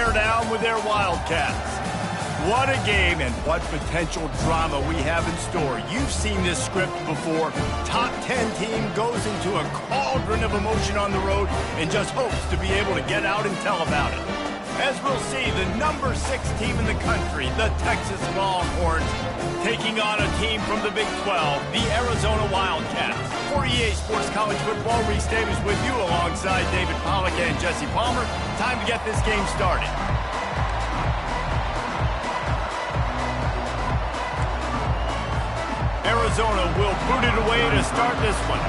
bear down with their Wildcats. What a game and what potential drama we have in store. You've seen this script before. Top 10 team goes into a cauldron of emotion on the road and just hopes to be able to get out and tell about it. As we'll see, the number 6 team in the country, the Texas Longhorns, taking on a team from the Big 12, the Arizona Wildcats. For EA Sports College Football, Reese Davis with you alongside David Pollack and Jesse Palmer. Time to get this game started. Arizona will boot it away to start this one.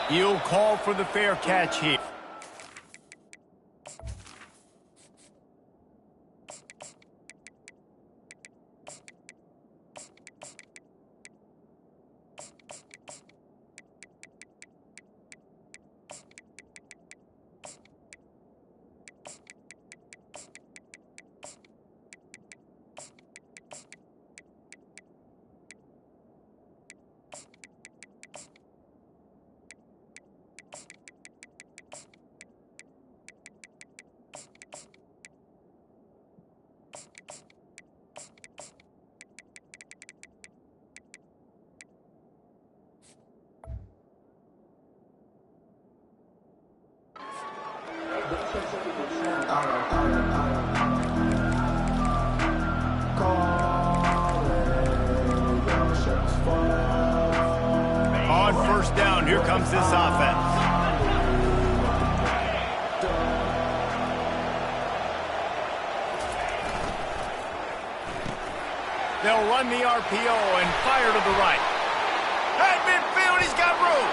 He'll call for the fair catch here. On first down, here comes this offense. They'll run the RPO and fire to the right. At midfield, he's got room.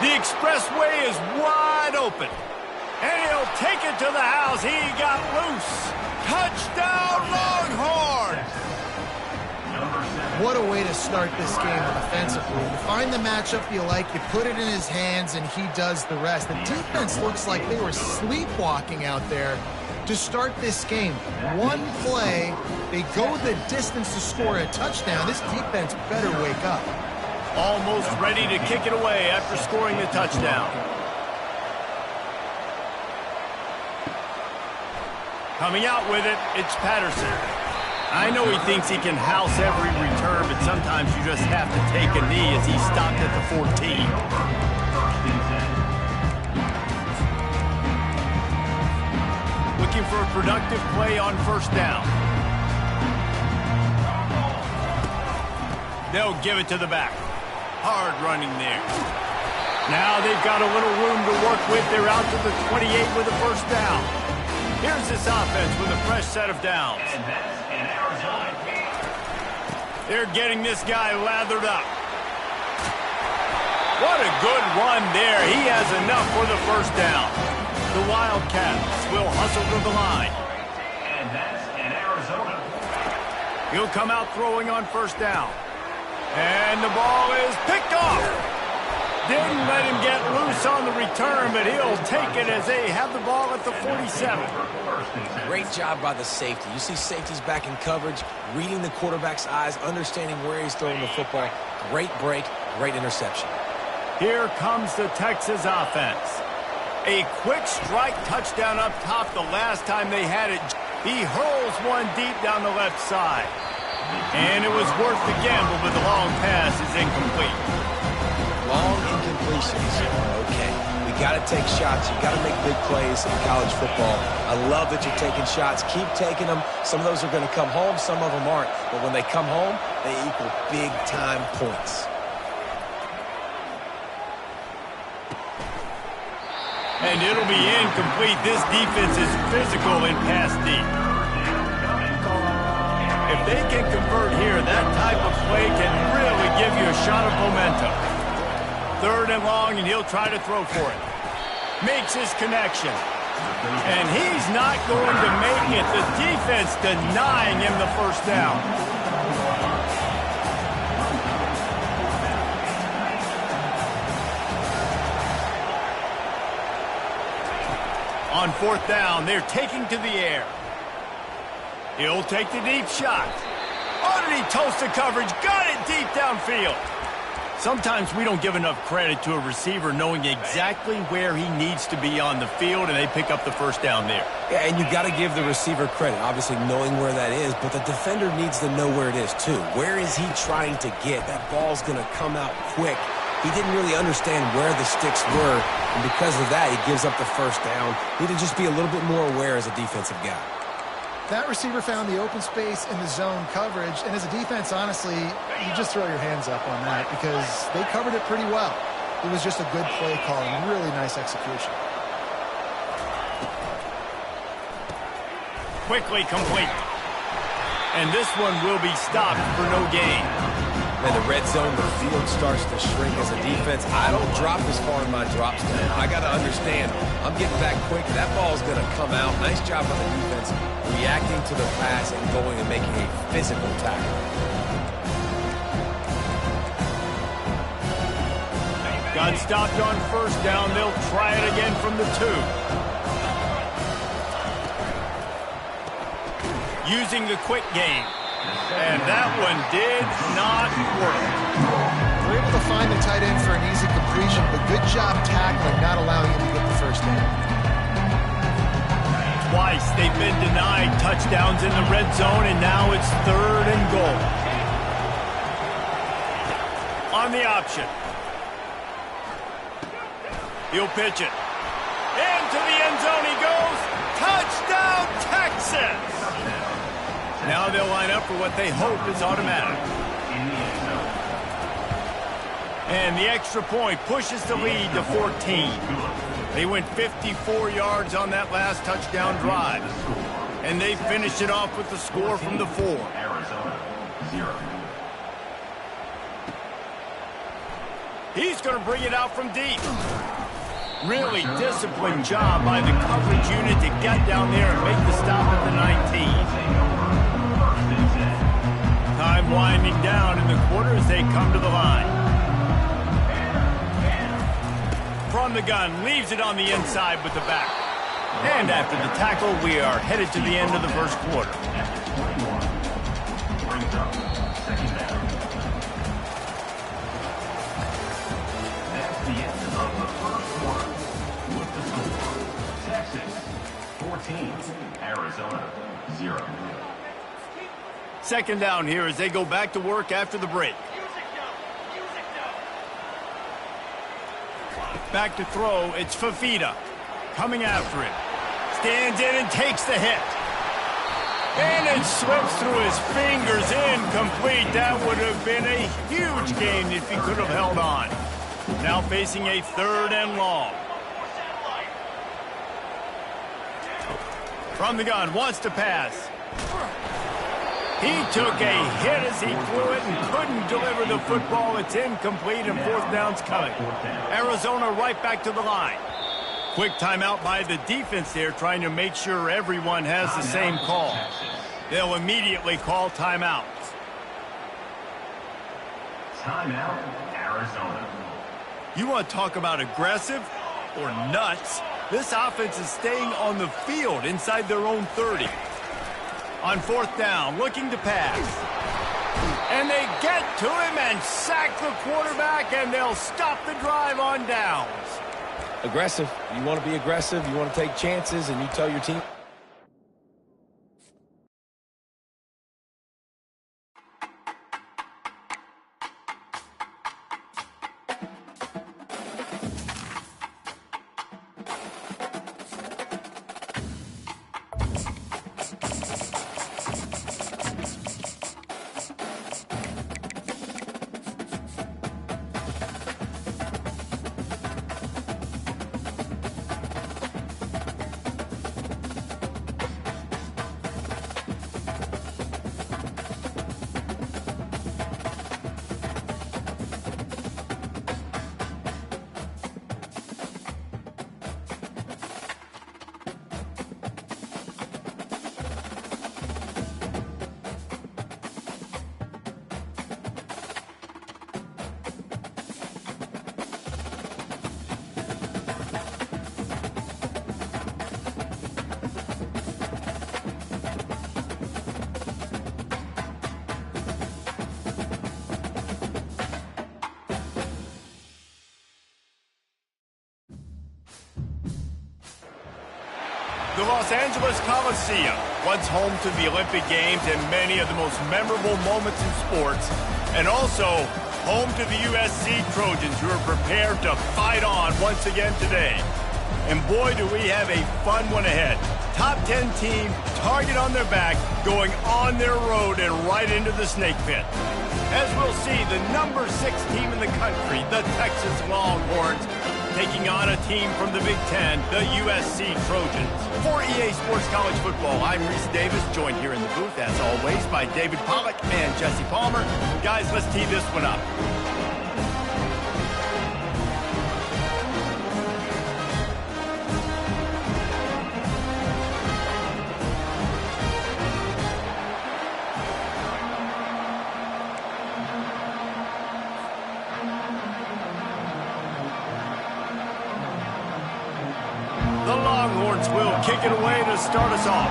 The expressway is wide open. And he'll take it to the house. He got loose. Touchdown, Longhorns! What a way to start this game offensively. You find the matchup you like, you put it in his hands, and he does the rest. The defense looks like they were sleepwalking out there to start this game. One play, they go the distance to score a touchdown. This defense better wake up. Almost ready to kick it away after scoring the touchdown. Coming out with it, it's Patterson. I know he thinks he can house every return, but sometimes you just have to take a knee as he stopped at the 14. Looking for a productive play on first down. They'll give it to the back. Hard running there. Now they've got a little room to work with. They're out to the 28 with a first down. Here's this offense with a fresh set of downs. They're getting this guy lathered up. What a good run there. He has enough for the first down. The Wildcats will hustle to the line. And that's in Arizona. He'll come out throwing on first down. And the ball is picked off. Didn't let him get loose on the return, but he'll take it as they have the ball at the 47. Great job by the safety. You see safeties back in coverage, reading the quarterback's eyes, understanding where he's throwing the football. Great break, great interception. Here comes the Texas offense. A quick strike touchdown up top the last time they had it. He hurls one deep down the left side. And it was worth the gamble, but the long pass is incomplete. Long incompletions are okay. We got to take shots. You got to make big plays in college football. I love that you're taking shots. Keep taking them. Some of those are going to come home. Some of them aren't. But when they come home, they equal big-time points. And it'll be incomplete. This defense is physical in pass deep. If they can convert here, that type of play can really give you a shot of momentum. Third and long, and he'll try to throw for it. Makes his connection. And he's not going to make it. The defense denying him the first down. On fourth down, they're taking to the air. He'll take the deep shot. Oh, did he toast the coverage? Got it deep downfield. Sometimes we don't give enough credit to a receiver knowing exactly where he needs to be on the field, and they pick up the first down there. Yeah, and you got to give the receiver credit, obviously knowing where that is, but the defender needs to know where it is too. Where is he trying to get? That ball's going to come out quick. He didn't really understand where the sticks were, and because of that, he gives up the first down. Need to just be a little bit more aware as a defensive guy. That receiver found the open space in the zone coverage, and as a defense, honestly, you just throw your hands up on that because they covered it pretty well. It was just a good play call and really nice execution. Quickly complete. And this one will be stopped for no gain. In the red zone, the field starts to shrink as a defense. I don't drop as far in my drops now. I got to understand, I'm getting back quick. That ball's going to come out. Nice job on the defense reacting to the pass and going and making a physical tackle. Got stopped on first down. They'll try it again from the 2. Using the quick game. And that one did not work. We're able to find the tight end for an easy completion, but good job tackling, not allowing him to get the first down. Twice they've been denied touchdowns in the red zone, and now it's 3rd and goal. On the option. He'll pitch it. Into the end zone he goes. Touchdown, Texas! Now they'll line up for what they hope is automatic. And the extra point pushes the lead to 14. They went 54 yards on that last touchdown drive. And they finished it off with the score from the 4. Arizona, 0. He's going to bring it out from deep. Really disciplined job by the coverage unit to get down there and make the stop at the 19. Time winding down in the quarter as they come to the line. From the gun, leaves it on the inside with the back. And after the tackle, we are headed to the end of the first quarter. Brings up 2nd down. That's the end of the first quarter. With the score, Texas 14, Arizona 0. 2nd down here as they go back to work after the break. Back to throw, it's Fafita. Coming after it. Stands in and takes the hit. And it slips through his fingers, incomplete. That would have been a huge gain if he could have held on. Now facing a 3rd and long. From the gun, wants to pass. He took a hit as he threw it and couldn't deliver the football. It's incomplete and 4th down's coming. Arizona right back to the line. Quick timeout by the defense there, trying to make sure everyone has the same call. They'll immediately call timeout. Timeout, Arizona. You want to talk about aggressive or nuts? This offense is staying on the field inside their own 30. On 4th down, looking to pass. And they get to him and sack the quarterback, and they'll stop the drive on downs. Aggressive. You want to be aggressive. You want to take chances, and you tell your team. The Los Angeles Coliseum, once home to the Olympic Games and many of the most memorable moments in sports, and also home to the USC Trojans, who are prepared to fight on once again today. And boy, do we have a fun one ahead. Top 10 team, target on their back, going on their road and right into the snake pit. As we'll see, the number 6 team in the country, the Texas Longhorns, taking on a team from the Big Ten, the USC Trojans. For EA Sports College Football, I'm Reese Davis, joined here in the booth, as always, by David Pollack and Jesse Palmer. Guys, let's tee this one up. The Longhorns will kick it away to start us off.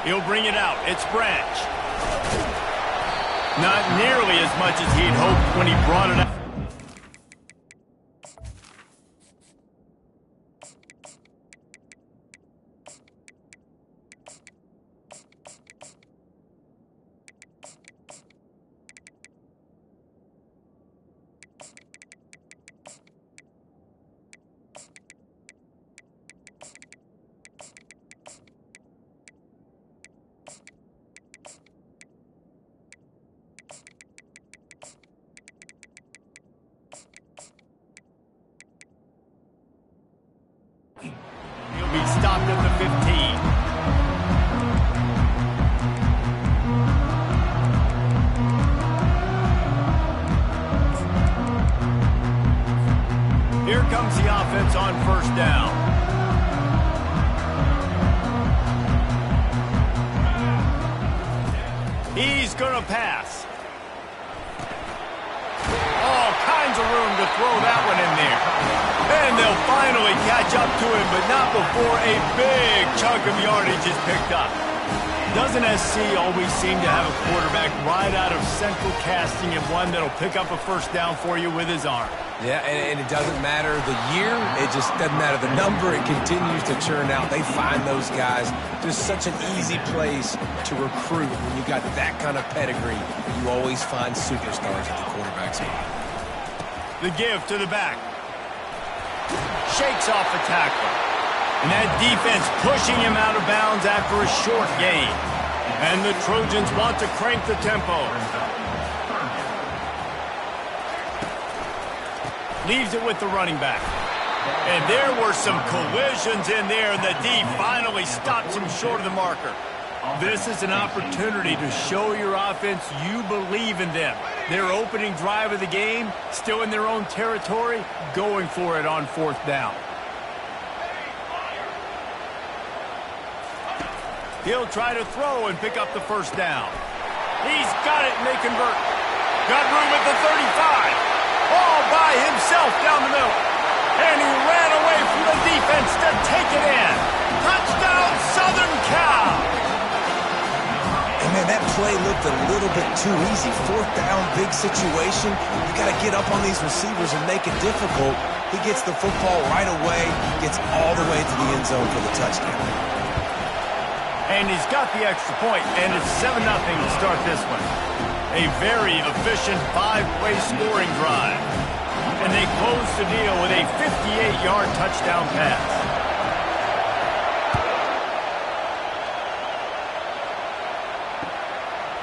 He'll bring it out. It's Branch. Not nearly as much as he'd hoped when he brought it out. He'll be stopped at the 15. Here comes the offense on first down. He's going to pass. All kinds of room to throw that one in there. And they'll finally catch up to him, but not before a big chunk of yardage is picked up. Doesn't SC always seem to have a quarterback right out of central casting and one that'll pick up a first down for you with his arm? Yeah, and it doesn't matter the year. It just doesn't matter the number. It continues to churn out. They find those guys. Just such an easy place to recruit. When you got that kind of pedigree, you always find superstars at the quarterback spot. The give to the back. Shakes off the tackle. And that defense pushing him out of bounds after a short gain. And the Trojans want to crank the tempo. Leaves it with the running back. And there were some collisions in there, and the D finally stops him short of the marker. This is an opportunity to show your offense you believe in them. Their opening drive of the game, still in their own territory, going for it on fourth down. He'll try to throw and pick up the first down. He's got it, and they convert. Got room at the 35. All by himself down the middle. And he ran away from the defense to take it in. Touchdown, Southern Cal! And man, that play looked a little bit too easy. Fourth down, big situation. You got to get up on these receivers and make it difficult. He gets the football right away, gets all the way to the end zone for the touchdown. And he's got the extra point, and it's 7-0 to start this one. A very efficient 5-play scoring drive. And they close the deal with a 58-yard touchdown pass.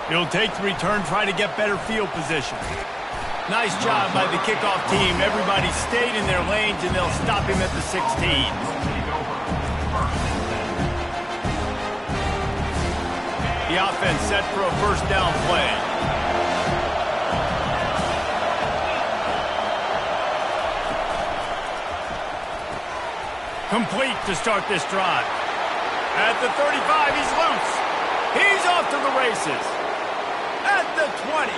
He'll take the return, try to get better field position. Nice job by the kickoff team. Everybody stayed in their lanes, and they'll stop him at the 16. The offense set for a first down play. Complete to start this drive. At the 35, he's loose. He's off to the races. At the 20.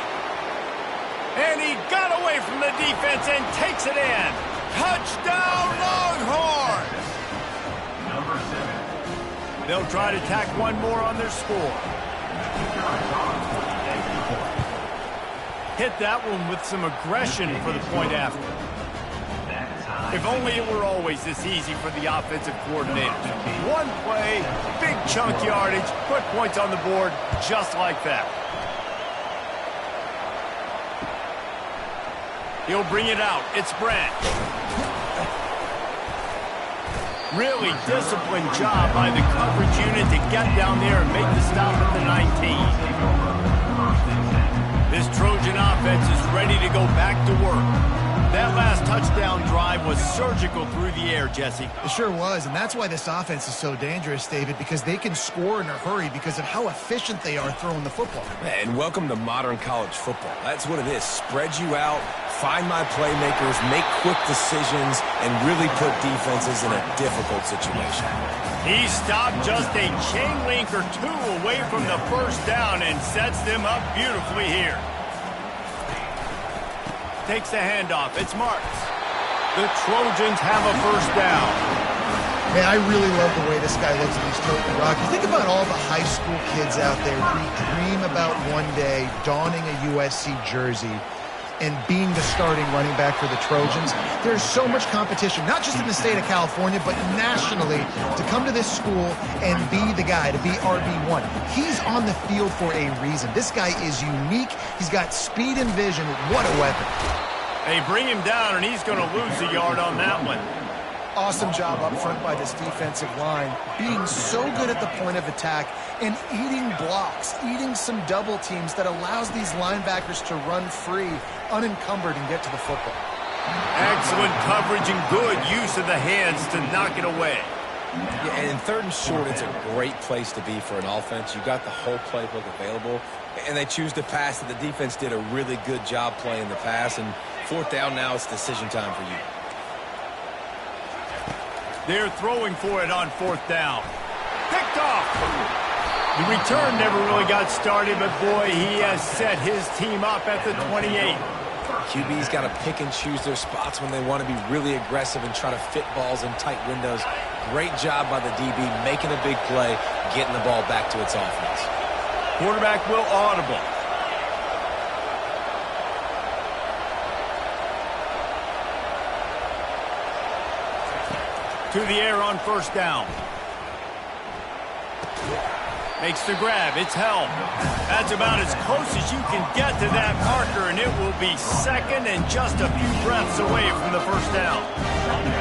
And he got away from the defense and takes it in. Touchdown, Longhorns! Number 7. They'll try to tack one more on their score. hit that one with some aggression for the point after. If only it were always this easy for the offensive coordinators. One play, big chunk yardage, put points on the board just like that. He'll bring it out. It's Branch. Really disciplined job by the coverage unit to get down there and make the stop at the 19. This Trojan offense is ready to go back to work. That last touchdown drive was surgical through the air, Jesse. It sure was, and that's why this offense is so dangerous, David, because they can score in a hurry because of how efficient they are throwing the football. And welcome to modern college football. That's what it is. Spread you out, find my playmakers, make quick decisions, and really put defenses in a difficult situation. He stopped just a chain link or two away from the first down and sets them up beautifully here. Takes the handoff. It's Marks. The Trojans have a first down. Man, I really love the way this guy looks at these Token Rockets. Think about all the high school kids out there who dream about one day donning a USC jersey and being the starting running back for the Trojans. There's so much competition, not just in the state of California, but nationally, to come to this school and be the guy, to be RB1. He's on the field for a reason. This guy is unique. He's got speed and vision. What a weapon. They bring him down, and he's going to lose a yard on that one. Awesome job up front by this defensive line, being so good at the point of attack and eating blocks, eating some double teams that allows these linebackers to run free, unencumbered, and get to the football. Excellent coverage and good use of the hands to knock it away. Yeah, and in third and short, it's a great place to be for an offense. You got the whole playbook available, and they choose to pass it. The defense did a really good job playing the pass, and fourth down now, it's decision time for you. They're throwing for it on fourth down. Picked off. The return never really got started, but boy, he has set his team up at the 28. QB's got to pick and choose their spots when they want to be really aggressive and try to fit balls in tight windows. Great job by the DB making a big play, getting the ball back to its offense. Quarterback will audible. To the air on first down. Makes the grab. It's held. That's about as close as you can get to that marker, and it will be second and just a few breaths away from the first down.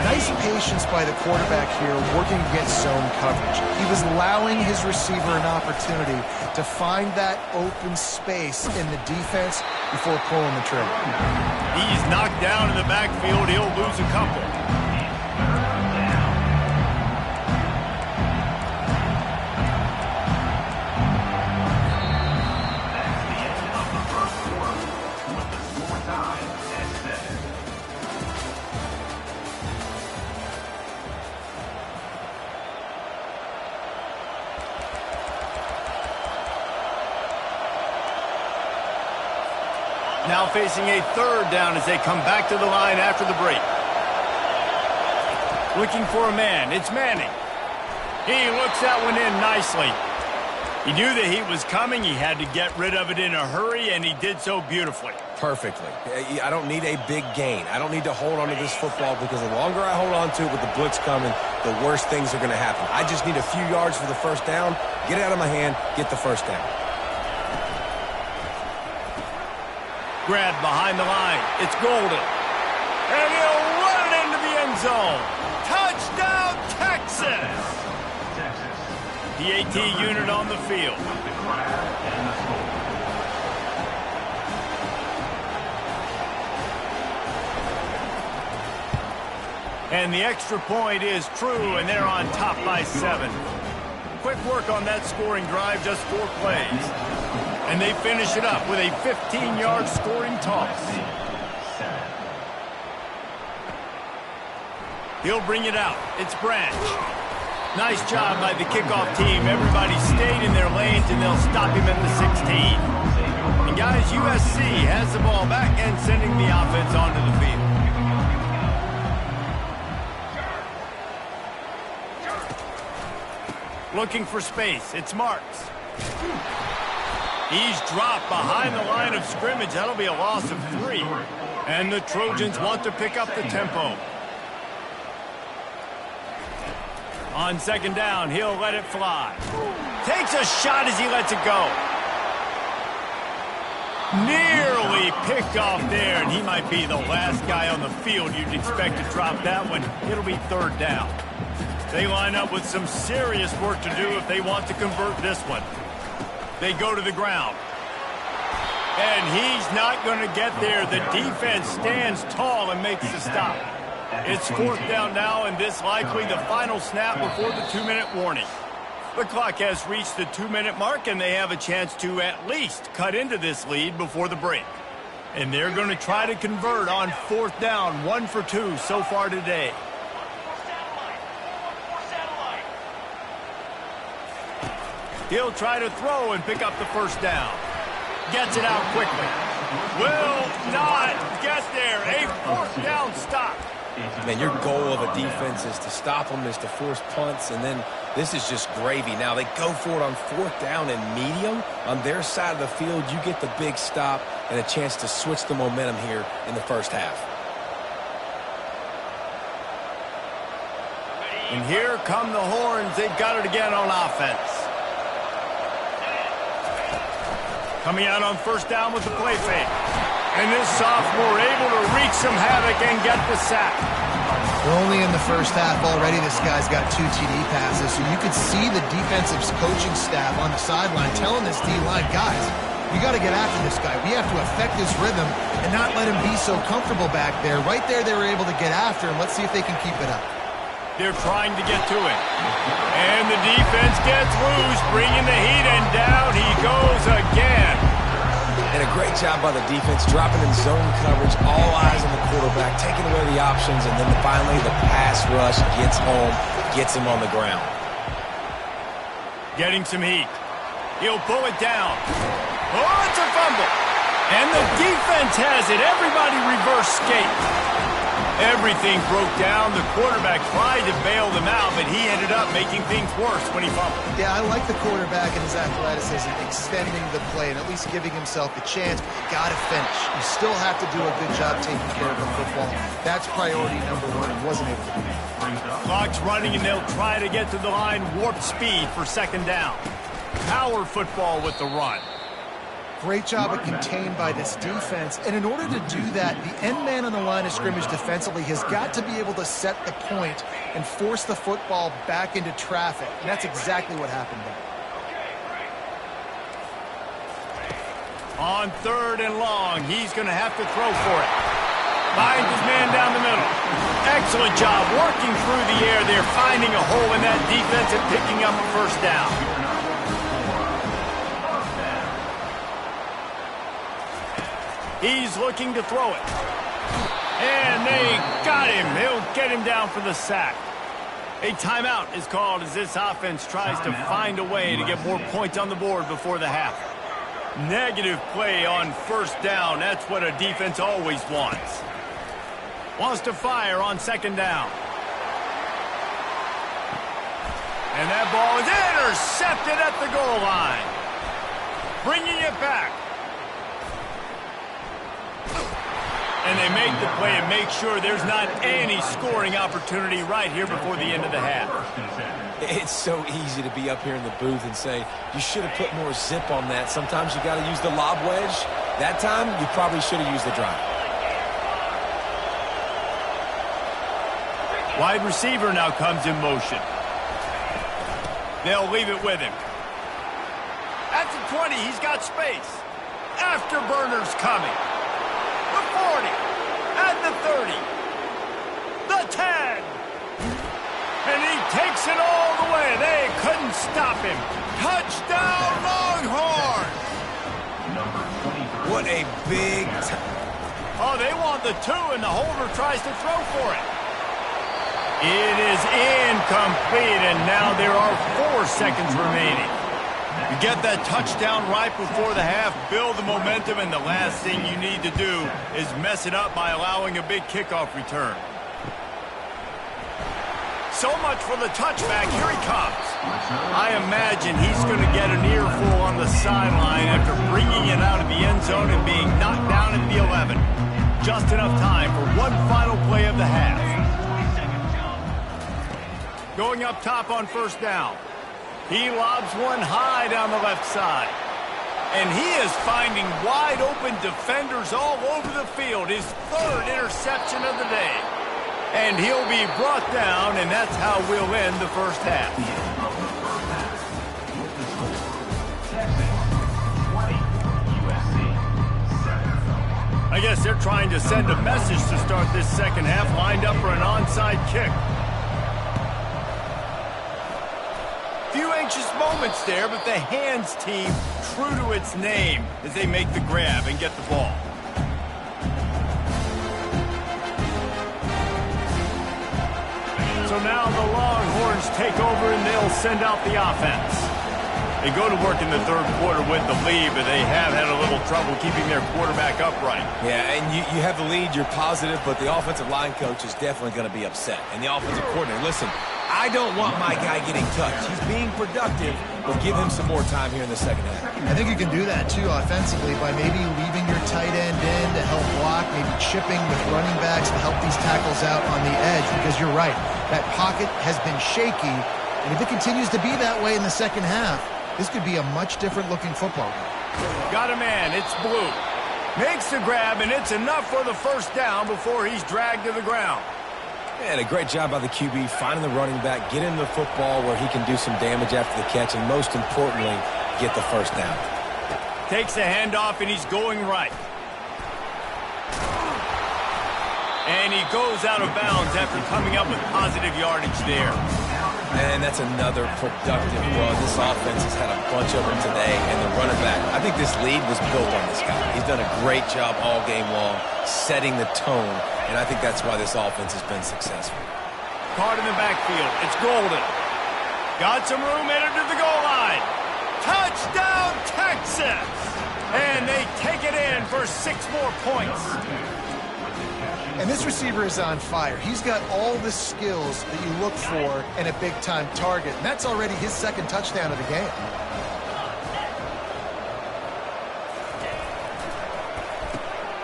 Nice patience by the quarterback here, working against zone coverage. He was allowing his receiver an opportunity to find that open space in the defense before pulling the trigger. He's knocked down in the backfield. He'll lose a couple. Now facing a third down as they come back to the line after the break. Looking for a man. It's Manning. He looks that one in nicely. He knew that he was coming. He had to get rid of it in a hurry, and he did so beautifully. Perfectly. I don't need a big gain. I don't need to hold on to this football because the longer I hold on to it with the blitz coming, the worse things are going to happen. I just need a few yards for the first down, get it out of my hand, get the first down. Grab behind the line. It's Golden. And he'll run it into the end zone. Touchdown, Texas! The AT unit on the field. And the extra point is true, and they're on top by 7. Quick work on that scoring drive, just 4 plays. And they finish it up with a 15-yard scoring toss. He'll bring it out. It's Branch. Nice job by the kickoff team. Everybody stayed in their lanes, and they'll stop him at the 16. And guys, USC has the ball back and sending the offense onto the field. Looking for space. It's Marks. He's dropped behind the line of scrimmage. That'll be a loss of 3. And the Trojans want to pick up the tempo. On second down, he'll let it fly. Takes a shot as he lets it go. Nearly picked off there, and he might be the last guy on the field you'd expect to drop that one. It'll be third down. They line up with some serious work to do if they want to convert this one. They go to the ground. And he's not going to get there. The defense stands tall and makes the stop. It's fourth down now, and this likely the final snap before the 2-minute warning. The clock has reached the 2-minute mark, and they have a chance to at least cut into this lead before the break. And they're going to try to convert on fourth down, 1 for 2 so far today. He'll try to throw and pick up the first down. Gets it out quickly. Will not get there. A fourth down stop. Man, your goal of a defense is to stop them, is to force punts, and then this is just gravy. Now, they go for it on fourth down and medium. On their side of the field, you get the big stop and a chance to switch the momentum here in the first half. And here come the horns. They've got it again on offense. Coming out on first down with the play fake. And this sophomore able to wreak some havoc and get the sack. We're only in the first half already. This guy's got 2 TD passes, so you could see the defensive coaching staff on the sideline telling this D-line, guys, we got to get after this guy. We have to affect his rhythm and not let him be so comfortable back there. Right there, they were able to get after him. Let's see if they can keep it up. They're trying to get to it. And the defense gets loose, bringing the heat, and down he goes again. And a great job by the defense, dropping in zone coverage, all eyes on the quarterback, taking away the options, and then finally the pass rush gets home, gets him on the ground. Getting some heat. He'll pull it down. Oh, it's a fumble. And the defense has it. Everybody reverse skate. Everything broke down. The quarterback tried to bail them out, but he ended up making things worse when he fumbled. Yeah, I like the quarterback and his athleticism, extending the play and at least giving himself a chance, but you got to finish. You still have to do a good job taking care of the football. That's priority number 1, and wasn't able to do that. Clock's running, and they'll try to get to the line, warp speed for second down. Power football with the run. Great job at contained by this defense. And in order to do that, the end man on the line of scrimmage defensively has got to be able to set the point and force the football back into traffic. And that's exactly what happened there. On third and long, he's going to have to throw for it. Finds his man down the middle. Excellent job working through the air. They're finding a hole in that defense and picking up a first down. He's looking to throw it. And they got him. He'll get him down for the sack. A timeout is called as this offense tries to find a way to get more points on the board before the half. Negative play on first down. That's what a defense always wants. Wants to fire on second down. And that ball is intercepted at the goal line. Bringing it back. And they make the play and make sure there's not any scoring opportunity right here before the end of the half. It's so easy to be up here in the booth and say, you should have put more zip on that. Sometimes you got to use the lob wedge. That time, you probably should have used the drive. Wide receiver now comes in motion. They'll leave it with him. At the 20, he's got space. Afterburners coming. The 40, at the 30, the 10, and he takes it all the way. They couldn't stop him. Touchdown, Longhorns! What a big Oh, they want the 2, and the holder tries to throw for it. It is incomplete, and now there are 4 seconds remaining. You get that touchdown right before the half, build the momentum, and the last thing you need to do is mess it up by allowing a big kickoff return. so much for the touchback. Here he comes. I imagine he's going to get an earful on the sideline after bringing it out of the end zone and being knocked down at the 11. Just enough time for one final play of the half. Going up top on first down. He lobs one high down the left side. And he is finding wide-open defenders all over the field. His third interception of the day. And he'll be brought down, and that's how we'll end the first half. I guess they're trying to send a message to start this second half, lined up for an onside kick. Few anxious moments there, but the hands team true to its name as they make the grab and get the ball. So now the Longhorns take over and they'll send out the offense. They go to work in the third quarter with the lead, but they have had a little trouble keeping their quarterback upright. Yeah, and you have the lead, you're positive, but the offensive line coach is definitely going to be upset. And the offensive coordinator, listen, I don't want my guy getting touched. He's being productive, but give him some more time here in the second half. I think you can do that, too, offensively, by maybe leaving your tight end in to help block, maybe chipping with running backs to help these tackles out on the edge, because you're right. That pocket has been shaky, and if it continues to be that way in the second half, this could be a much different-looking football game. Got a man. It's Blue. Makes the grab, and it's enough for the first down before he's dragged to the ground. And a great job by the QB, finding the running back, get him the football where he can do some damage after the catch, and most importantly, get the first down. Takes a handoff, and he's going right. And he goes out of bounds after coming up with positive yardage there. And that's another productive run. This offense has had a bunch of them today, and the running back, I think this lead was built on this guy. He's done a great job all game long, setting the tone, and I think that's why this offense has been successful. Caught in the backfield. It's Golden. Got some room, entered to the goal line. Touchdown, Texas! And they take it in for 6 more points. And this receiver is on fire. He's got all the skills that you look for in a big-time target. And that's already his second touchdown of the game.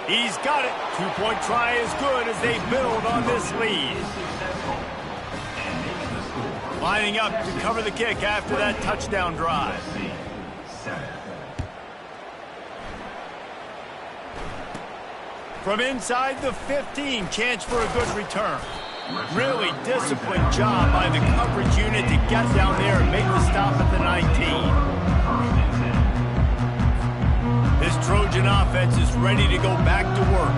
He's got it. 2-point try is good as they build on this lead. Lining up to cover the kick after that touchdown drive. From inside the 15, chance for a good return. Really disciplined job by the coverage unit to get down there and make the stop at the 19. This Trojan offense is ready to go back to work.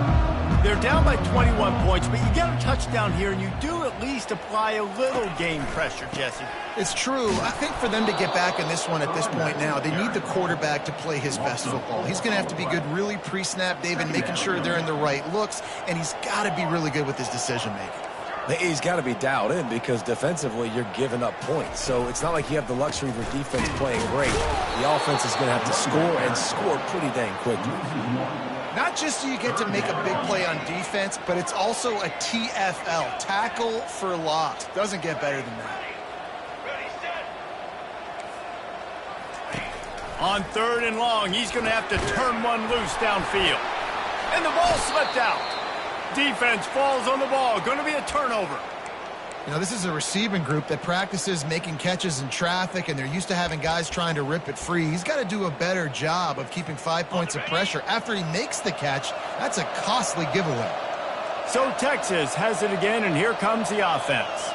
They're down by 21 points, but you get a touchdown here, and you do at least apply a little game pressure, Jesse. It's true. I think for them to get back in this one at this point now, they need the quarterback to play his best football. He's going to have to be good really pre-snap, David, making sure they're in the right looks, and he's got to be really good with his decision-making. He's got to be dialed in because defensively you're giving up points. So it's not like you have the luxury of your defense playing great. The offense is going to have to score and score pretty dang quickly. Not just do you get to make a big play on defense, but it's also a TFL, tackle for loss. Doesn't get better than that. On 3rd and long, he's going to have to turn one loose downfield. And the ball slipped out. Defense falls on the ball. Going to be a turnover. You know, this is a receiving group that practices making catches in traffic, and they're used to having guys trying to rip it free. He's got to do a better job of keeping 5 points of pressure. After he makes the catch, that's a costly giveaway. So Texas has it again, and here comes the offense.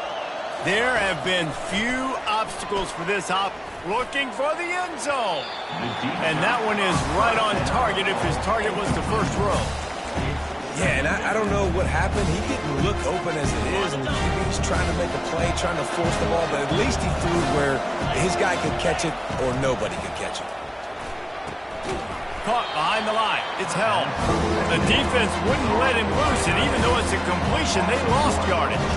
There have been few obstacles for this hop, looking for the end zone. And that one is right on target if his target was the first row. Yeah, and I don't know what happened. He didn't look open as it is, and the QB's trying to make a play, trying to force the ball, but at least he threw where his guy could catch it or nobody could catch it. Caught behind the line. It's held. The defense wouldn't let him loose, and even though it's a completion, they lost yardage.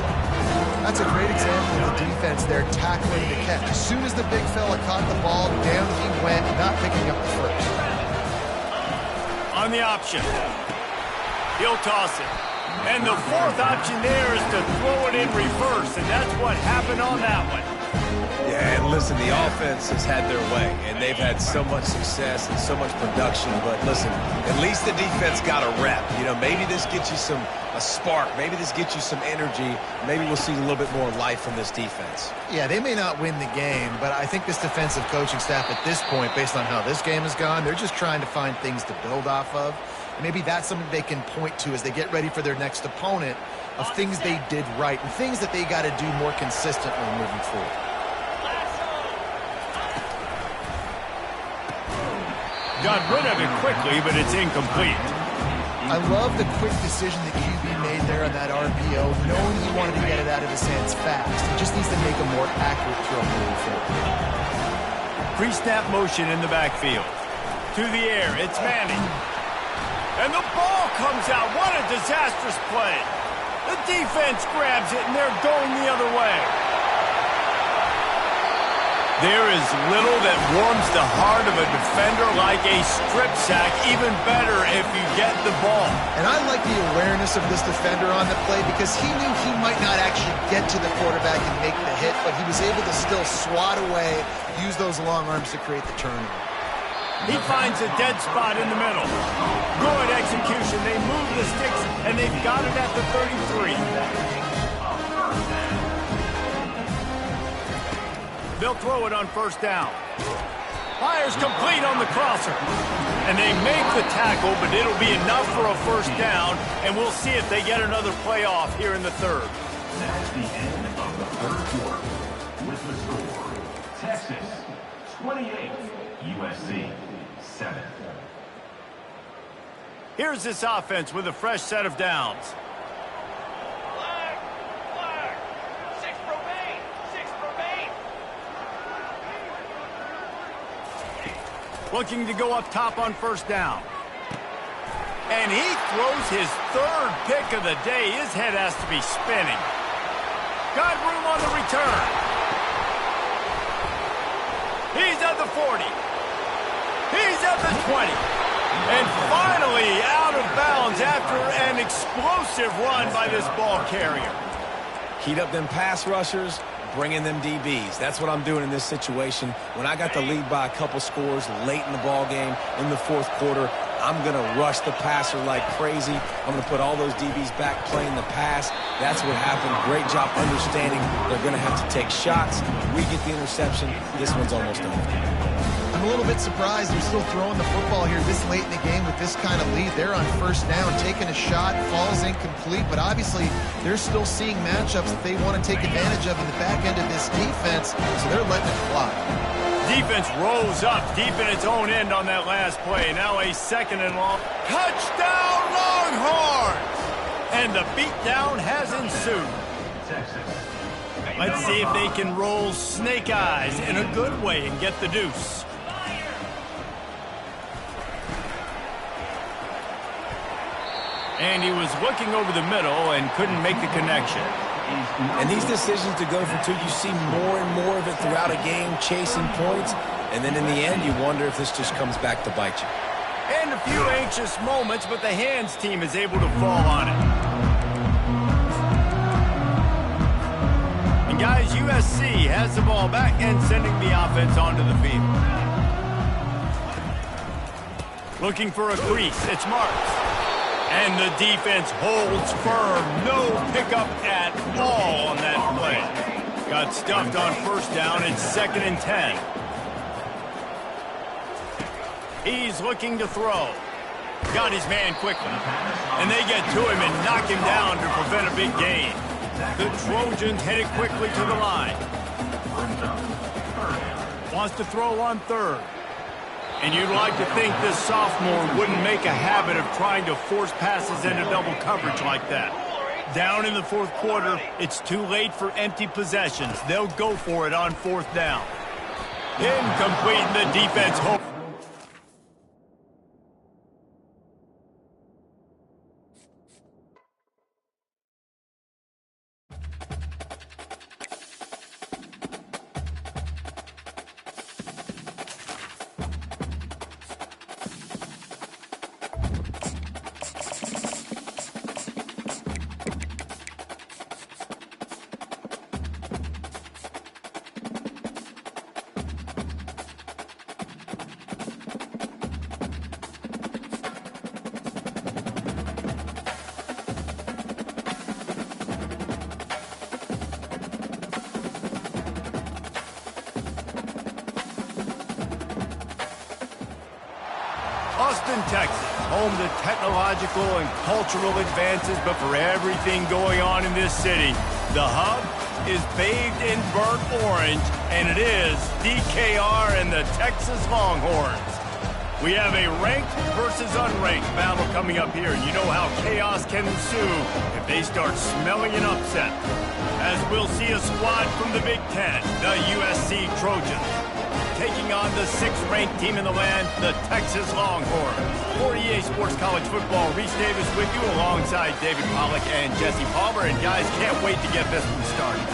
That's a great example of the defense there tackling the catch. As soon as the big fella caught the ball, down he went, not picking up the first. On the option. He'll toss it. And the fourth option there is to throw it in reverse, and that's what happened on that one. Yeah, and listen, the offense has had their way, and they've had so much success and so much production. But listen, at least the defense got a rep. You know, maybe this gets you a spark. Maybe this gets you some energy. Maybe we'll see a little bit more life from this defense. Yeah, they may not win the game, but I think this defensive coaching staff at this point, based on how this game has gone, they're just trying to find things to build off of. And maybe that's something they can point to as they get ready for their next opponent of things they did right and things that they got to do more consistently moving forward. Got rid of it quickly, but it's incomplete. I love the quick decision that QB made there on that RPO, knowing he wanted to get it out of his hands fast. He just needs to make a more accurate throw moving forward. Pre-snap motion in the backfield. To the air, it's Manning. And the ball comes out. What a disastrous play. The defense grabs it, and they're going the other way. There is little that warms the heart of a defender like a strip sack, even better if you get the ball. And I like the awareness of this defender on the play because he knew he might not actually get to the quarterback and make the hit, but he was able to still swat away, use those long arms to create the turnover. He finds a dead spot in the middle. Good execution. They move the sticks, and they've got it at the 33. They'll throw it on first down. Fires complete on the crosser. And they make the tackle, but it'll be enough for a first down, and we'll see if they get another play off here in the third. That's the end of the third quarter. With the score, Texas 28, USC 7. Here's this offense with a fresh set of downs. Looking to go up top on first down. And he throws his third pick of the day. His head has to be spinning. Got room on the return. He's at the 40. He's at the 20. And finally out of bounds after an explosive run by this ball carrier. Heat up them pass rushers, bring in them DBs. That's what I'm doing in this situation. When I got the lead by a couple scores late in the ball game, in the fourth quarter, I'm going to rush the passer like crazy. I'm going to put all those DBs back playing the pass. That's what happened. Great job understanding they're going to have to take shots. We get the interception. This one's almost over. I'm a little bit surprised they're still throwing the football here this late in the game with this kind of lead. They're on first down, taking a shot, falls incomplete, but obviously they're still seeing matchups that they want to take advantage of in the back end of this defense, so they're letting it fly. Defense rolls up deep in its own end on that last play. Now a second and long. Touchdown Longhorns! And the beatdown has ensued. Let's see if they can roll snake eyes in a good way and get the deuce. And he was looking over the middle and couldn't make the connection. And these decisions to go for two, you see more and more of it throughout a game, chasing points. And then in the end, you wonder if this just comes back to bite you. And a few anxious moments, but the hands team is able to fall on it. And guys, USC has the ball back and sending the offense onto the field. Looking for a crease. It's Marks. And the defense holds firm. No pickup at all on that play. Got stuffed on first down. It's 2nd and 10. He's looking to throw. Got his man quickly. And they get to him and knock him down to prevent a big gain. The Trojans headed quickly to the line. Wants to throw on third. And you'd like to think this sophomore wouldn't make a habit of trying to force passes into double coverage like that. Down in the fourth quarter, it's too late for empty possessions. They'll go for it on fourth down. Incomplete, the defense hopes. Austin, Texas, home to technological and cultural advances, but for everything going on in this city, the hub is bathed in burnt orange, and it is DKR and the Texas Longhorns. We have a ranked versus unranked battle coming up here, and you know how chaos can ensue if they start smelling an upset. As we'll see a squad from the Big Ten, the USC Trojans, taking on the 6th-ranked team in the land, the Texas Longhorns. For EA Sports College Football, Reese Davis with you alongside David Pollack and Jesse Palmer. And guys, can't wait to get this one started.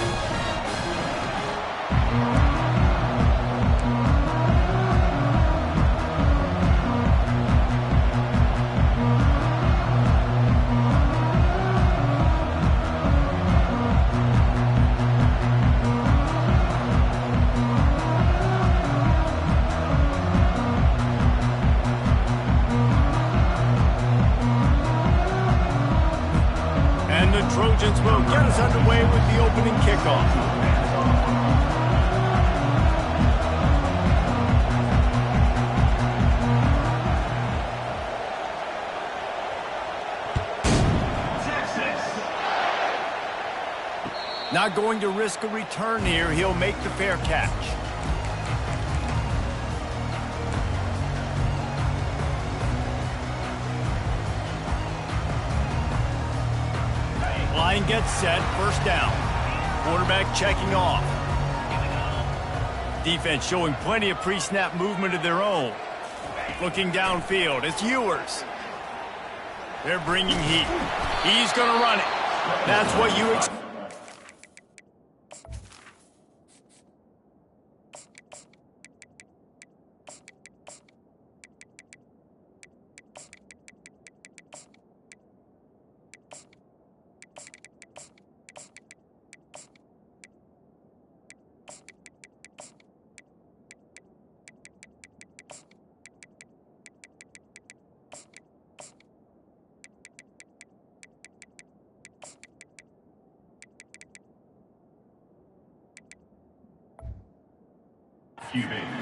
Trojans will get us underway with the opening kickoff. Not going to risk a return here. He'll make the fair catch. Line gets set, first down. Quarterback checking off. Defense showing plenty of pre-snap movement of their own. Looking downfield, it's Ewers. They're bringing heat. He's going to run it. That's what you expect.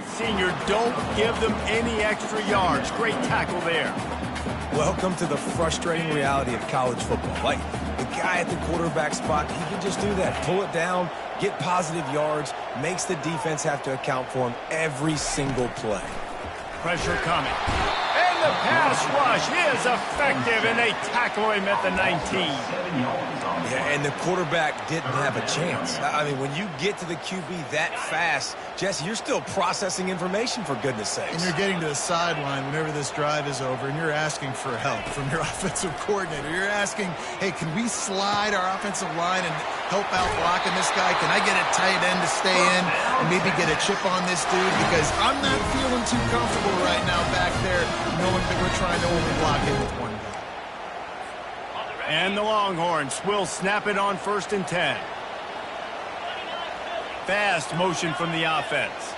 Senior, don't give them any extra yards. Great tackle there. Welcome to the frustrating reality of college football. Like, the guy at the quarterback spot, he can just do that. Pull it down, get positive yards, makes the defense have to account for him every single play. Pressure coming. And the pass rush is effective, and they tackle him at the 19. Yeah, and the quarterback didn't have a chance. I mean, when you get to the QB that fast, Jesse, you're still processing information, for goodness sakes. And you're getting to the sideline whenever this drive is over, and you're asking for help from your offensive coordinator. You're asking, hey, can we slide our offensive line and help out blocking this guy? Can I get a tight end to stay in and maybe get a chip on this dude? Because I'm not feeling too comfortable right now back there knowing that we're trying to only block him with one guy. And the Longhorns will snap it on 1st and 10. Fast motion from the offense.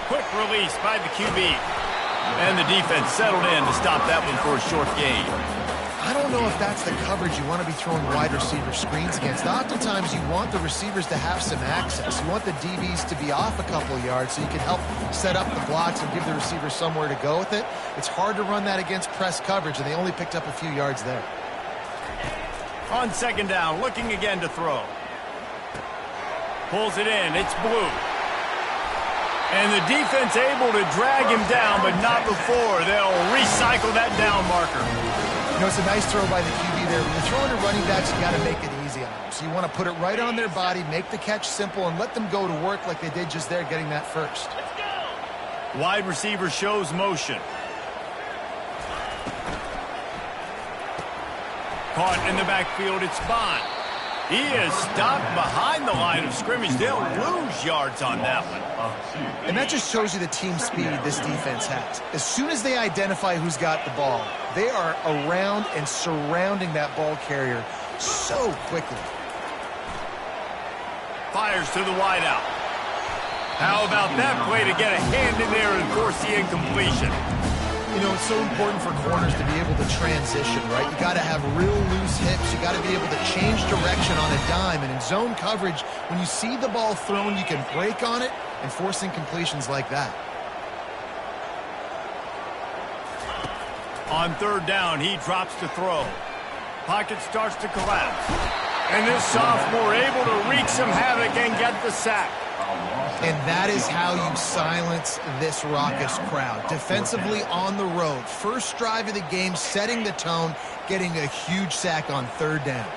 Quick release by the QB. And the defense settled in to stop that one for a short gain. I don't know if that's the coverage you want to be throwing wide receiver screens against. Oftentimes, you want the receivers to have some access. You want the DBs to be off a couple of yards so you can help set up the blocks and give the receivers somewhere to go with it. It's hard to run that against press coverage, and they only picked up a few yards there. On 2nd down, looking again to throw. Pulls it in, it's Blue. And the defense able to drag him down, but not before. They'll recycle that down marker. You know, it's a nice throw by the QB there. When you're throwing to running backs, you got to make it easy on them. So you want to put it right on their body, make the catch simple, and let them go to work like they did just there, getting that first. Wide receiver shows motion. Caught in the backfield, it's Bond. He is stopped behind the line of scrimmage. They'll lose yards on that one. And that just shows you the team speed this defense has. As soon as they identify who's got the ball, they are around and surrounding that ball carrier so quickly. Fires to the wideout. How about that play to get a hand in there and force the incompletion? You know, it's so important for corners to be able to transition, right? You got to have real loose hips. You got to be able to change direction on a dime. And in zone coverage, when you see the ball thrown, you can break on it and force incompletions like that. On third down, he drops to throw. Pocket starts to collapse. And this sophomore able to wreak some havoc and get the sack. And that is how you silence this raucous crowd. Defensively on the road. First drive of the game, setting the tone, getting a huge sack on third down.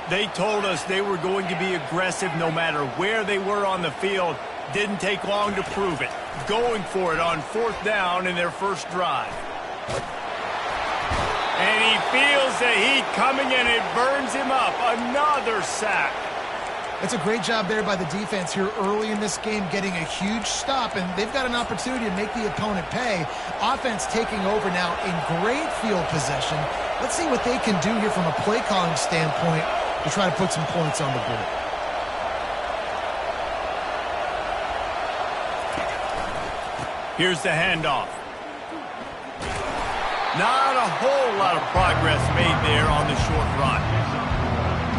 They told us they were going to be aggressive no matter where they were on the field. Didn't take long to prove it. Going for it on fourth down in their first drive. And he feels the heat coming and it burns him up. Another sack. It's a great job there by the defense here early in this game, getting a huge stop, and they've got an opportunity to make the opponent pay. Offense taking over now in great field possession. Let's see what they can do here from a play calling standpoint to try to put some points on the board. Here's the handoff. Not a whole lot of progress made there on the short run.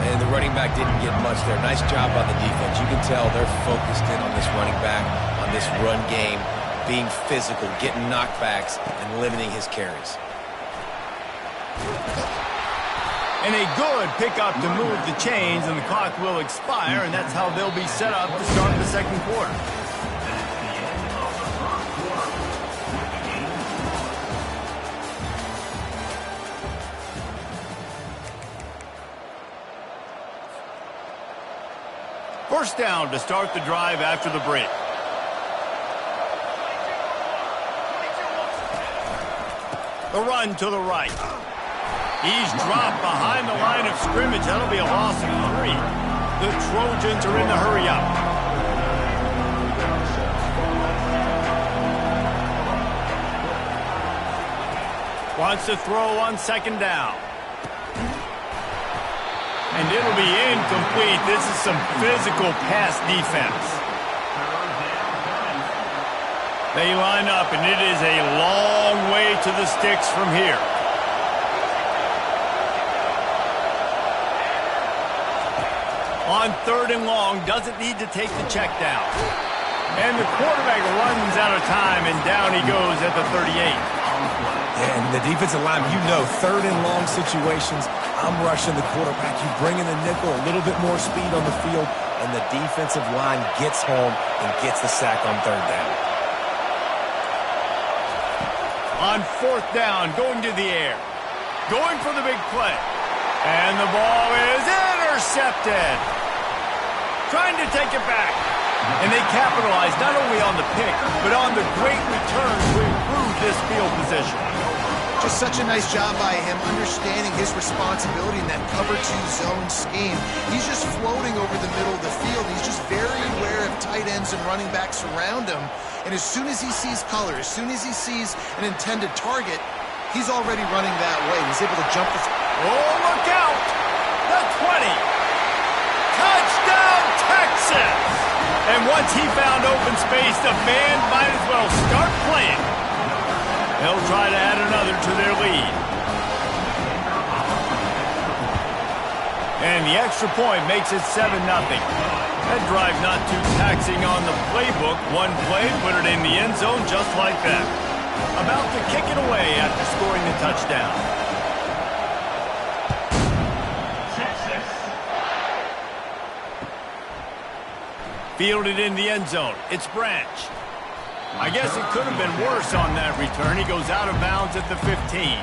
And the running back didn't get much there. Nice job on the defense. You can tell they're focused in on this running back, on this run game, being physical, getting knockbacks, and limiting his carries. And a good pickup to move the chains, and the clock will expire, and that's how they'll be set up to start the second quarter. First down to start the drive after the break. The run to the right. He's dropped behind the line of scrimmage. That'll be a loss of 3. The Trojans are in the hurry up. Wants to throw on second down. And it'll be incomplete. This is some physical pass defense. They line up, and it is a long way to the sticks from here. On third and long, doesn't need to take the check down. And the quarterback runs out of time, and down he goes at the 38. And the defensive line, you know, third and long situations, I'm rushing the quarterback. You bring in the nickel, a little bit more speed on the field, and the defensive line gets home and gets the sack on third down. On fourth down, going to the air. Going for the big play. And the ball is intercepted. Trying to take it back. And they capitalize not only on the pick, but on the great return to improve this field position. Just such a nice job by him, understanding his responsibility in that cover 2 zone scheme. He's just floating over the middle of the field. He's just very aware of tight ends and running backs around him. And as soon as he sees color, as soon as he sees an intended target, he's already running that way. He's able to jump the... Oh, look out! The 20! Touchdown, Texas! And once he found open space, the band might as well start playing. They'll try to add another to their lead. And the extra point makes it 7-0. That drive not too taxing on the playbook. One play, put it in the end zone just like that. About to kick it away after scoring the touchdown. Fielded in the end zone. It's Branch. I guess it could have been worse on that return. He goes out of bounds at the 15.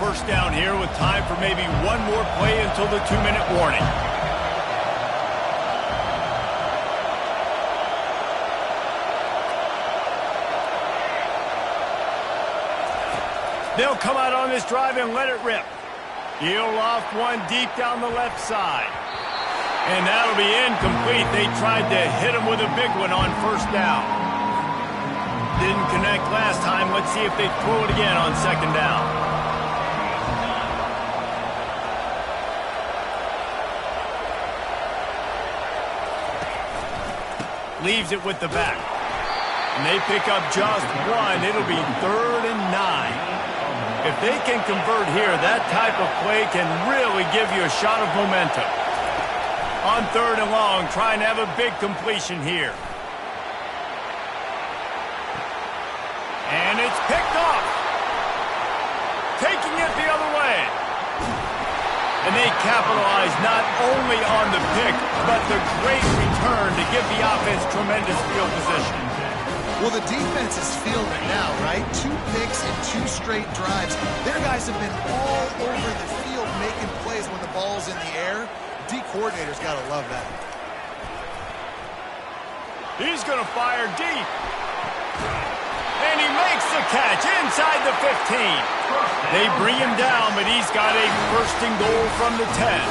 First down here with time for maybe one more play until the 2-minute warning. They'll come out on this drive and let it rip. He'll loft one deep down the left side. And that'll be incomplete. They tried to hit him with a big one on first down. Didn't connect last time. Let's see if they throw it again on second down. Leaves it with the back. And they pick up just one. It'll be 3rd and 9. If they can convert here, that type of play can really give you a shot of momentum. On 3rd and long, trying to have a big completion here. And it's picked off. Taking it the other way. And they capitalize not only on the pick, but the great return to give the offense tremendous field position. Well, the defense is feeling it now, right? 2 picks and 2 straight drives. Their guys have been all over the field making plays when the ball's in the air. D coordinator's got to love that. He's going to fire deep. And he makes the catch inside the 15. They bring him down, but he's got a 1st and goal from the 10.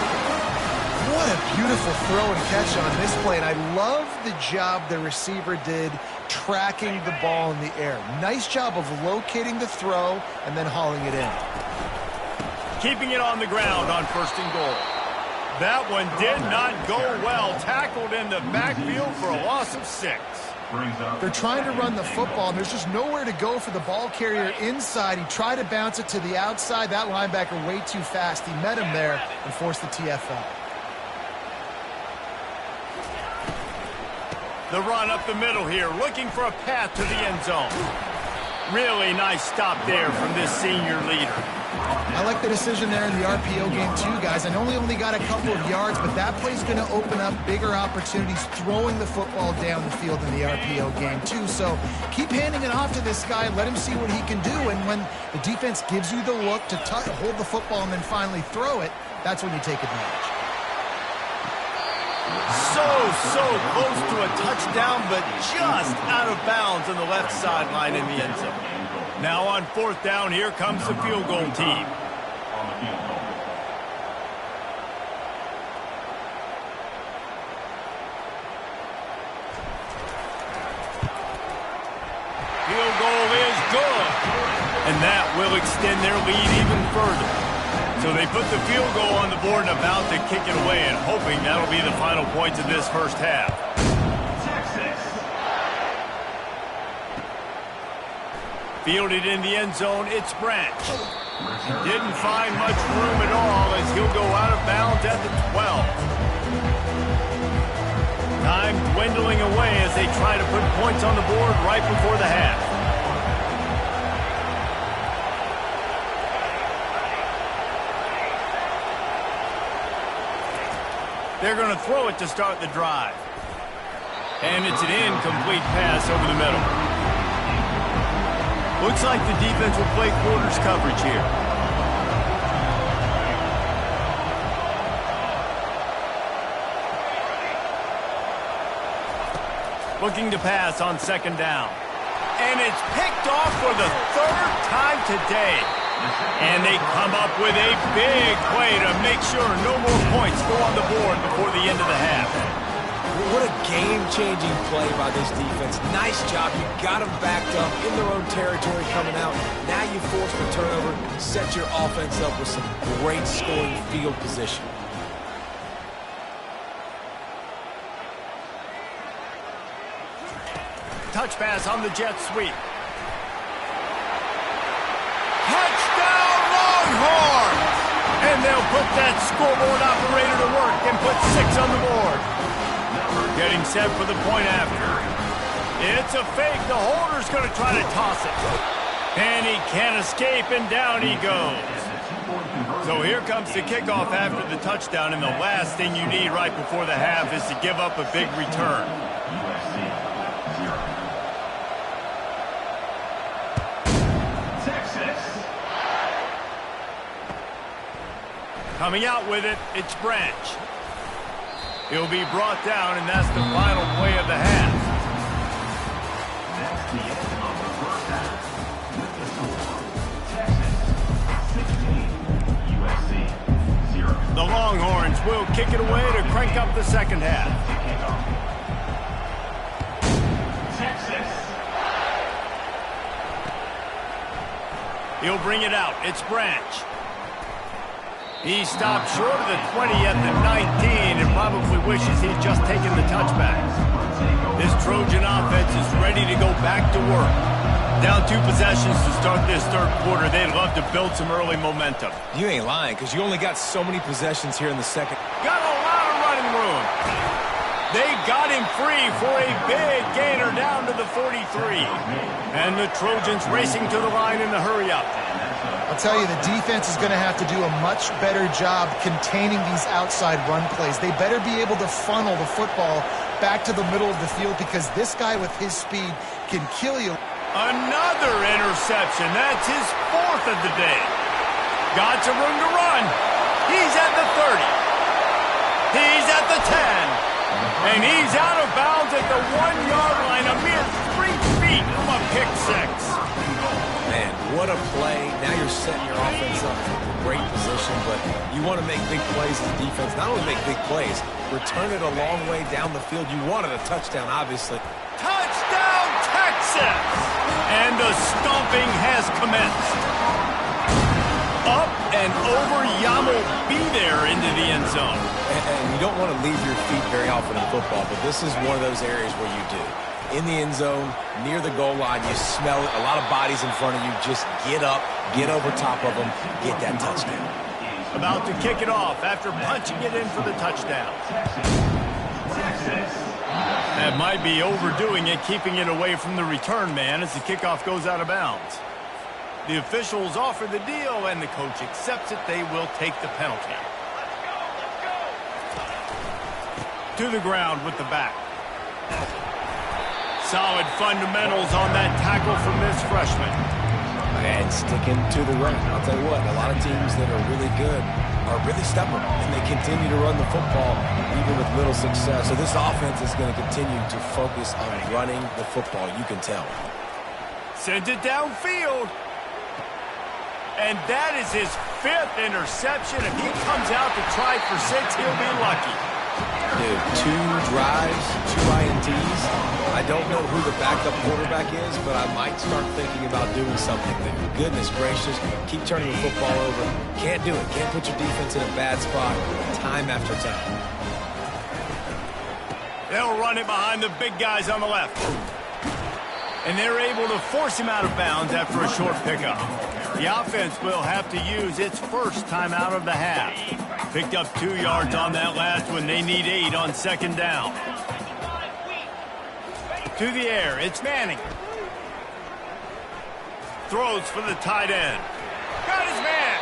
What a beautiful throw and catch on this play, and I love the job the receiver did tracking the ball in the air. Nice job of locating the throw and then hauling it in. Keeping it on the ground on 1st and goal. That one did not go well. Tackled in the backfield for a loss of 6. They're trying to run the football, and there's just nowhere to go for the ball carrier inside. He tried to bounce it to the outside. That linebacker way too fast. He met him there and forced the TFL. The run up the middle here, looking for a path to the end zone. Really nice stop there from this senior leader. I like the decision there in the RPO game too, guys. I know he only got a couple of yards, but that play's going to open up bigger opportunities throwing the football down the field in the RPO game too. So keep handing it off to this guy. Let him see what he can do. And when the defense gives you the look to hold the football and then finally throw it, that's when you take advantage. So close to a touchdown, but just out of bounds on the left sideline in the end zone. Now on 4th down, here comes the field goal team. Field goal is good. And that will extend their lead even further. So they put the field goal on the board and about to kick it away, and hoping that'll be the final points of this 1st half. Texas. Fielded in the end zone, it's Branch. Didn't find much room at all as he'll go out of bounds at the 12. Time dwindling away as they try to put points on the board right before the half. They're going to throw it to start the drive. And it's an incomplete pass over the middle. Looks like the defense will play quarters coverage here. Looking to pass on 2nd down. And it's picked off for the 3rd time today. And they come up with a big play to make sure no more points go on the board before the end of the half. What a game-changing play by this defense. Nice job. You got them backed up in their own territory coming out. Now you force the turnover, set your offense up with some great scoring field position. Touch pass on the jet sweep. Touchdown Longhorns! And they'll put that scoreboard operator to work and put 6 on the board. Getting set for the point after. It's a fake. The holder's going to try to toss it. And he can't escape, and down he goes. So here comes the kickoff after the touchdown, and the last thing you need right before the half is to give up a big return. Coming out with it, it's Branch. He'll be brought down, and that's the final play of the half. That's the end of the 1st half. With the score, Texas 16, USC 0. The Longhorns will kick it away to crank up the 2nd half. Texas. He'll bring it out. It's Branch. He stopped short of the 20 at the 19 and probably wishes he'd just taken the touchback. This Trojan offense is ready to go back to work. Down 2 possessions to start this third quarter. They'd love to build some early momentum. You ain't lying, because you only got so many possessions here in the second. Got a lot of running room. They got him free for a big gainer down to the 43. And the Trojans racing to the line in the hurry-up. I'll tell you, the defense is going to have to do a much better job containing these outside run plays. They better be able to funnel the football back to the middle of the field because this guy with his speed can kill you. Another interception. That's his 4th of the day. Got some room to run. He's at the 30. He's at the 10. And he's out of bounds at the 1-yard line. A mere 3 feet from a pick 6. Man, what a play. Now you're setting your offense up for a great position, but you want to make big plays as a defense. Not only make big plays, return it a long way down the field. You wanted a touchdown, obviously. Touchdown, Texas! And the stomping has commenced. Up and over, Yam will be there into the end zone. And you don't want to leave your feet very often in football, but this is one of those areas where you do. In the end zone, near the goal line, you smell it. A lot of bodies in front of you. Just get up, get over top of them, get that touchdown. About to kick it off after punching it in for the touchdown. That might be overdoing it, keeping it away from the return man as the kickoff goes out of bounds. The officials offer the deal, and the coach accepts it. They will take the penalty. To the ground with the back. Solid fundamentals on that tackle from this freshman. And sticking to the run. I'll tell you what, a lot of teams that are really good are really stubborn, and they continue to run the football even with little success. So this offense is going to continue to focus on running the football, you can tell. Sends it downfield. And that is his 5th interception. If he comes out to try for 6, he'll be lucky. Dude, 2 drives, 2 INTs. I don't know who the backup quarterback is, but I might start thinking about doing something there. Goodness gracious, keep turning the football over. Can't do it. Can't put your defense in a bad spot time after time. They'll run it behind the big guys on the left. And they're able to force him out of bounds after a short pickup. The offense will have to use its first time out of the half. Picked up 2 yards on that last one. They need 8 on 2nd down. To the air, it's Manning. Throws for the tight end. Got his man.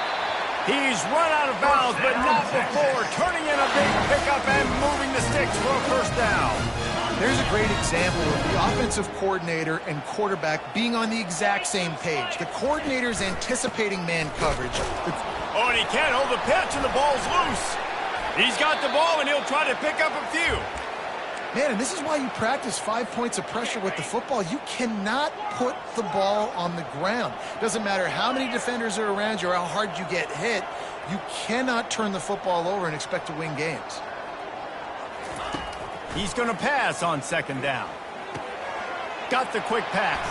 He's run out of bounds, but not before. Turning in a big pickup and moving the sticks for a first down. There's a great example of the offensive coordinator and quarterback being on the exact same page. The coordinator's anticipating man coverage. Oh, and he can't hold the pitch, and the ball's loose. He's got the ball, and he'll try to pick up a few. Man, and this is why you practice 5 points of pressure with the football. You cannot put the ball on the ground. Doesn't matter how many defenders are around you or how hard you get hit. You cannot turn the football over and expect to win games. He's going to pass on 2nd down. Got the quick pass.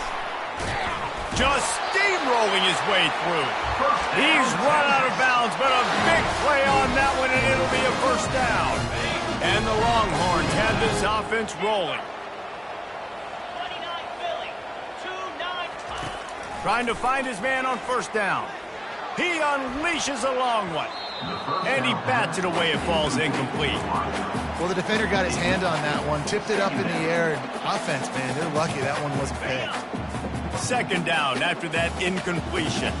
Just steamrolling his way through. He's run out of bounds, but a big play on that one, and it'll be a first down. And the Longhorns have this offense rolling. Trying to find his man on 1st down. He unleashes a long one. And he bats it away. It falls incomplete. Well, the defender got his hand on that one, tipped it up in the air, and offense, man, they're lucky that one wasn't picked. 2nd down after that incompletion.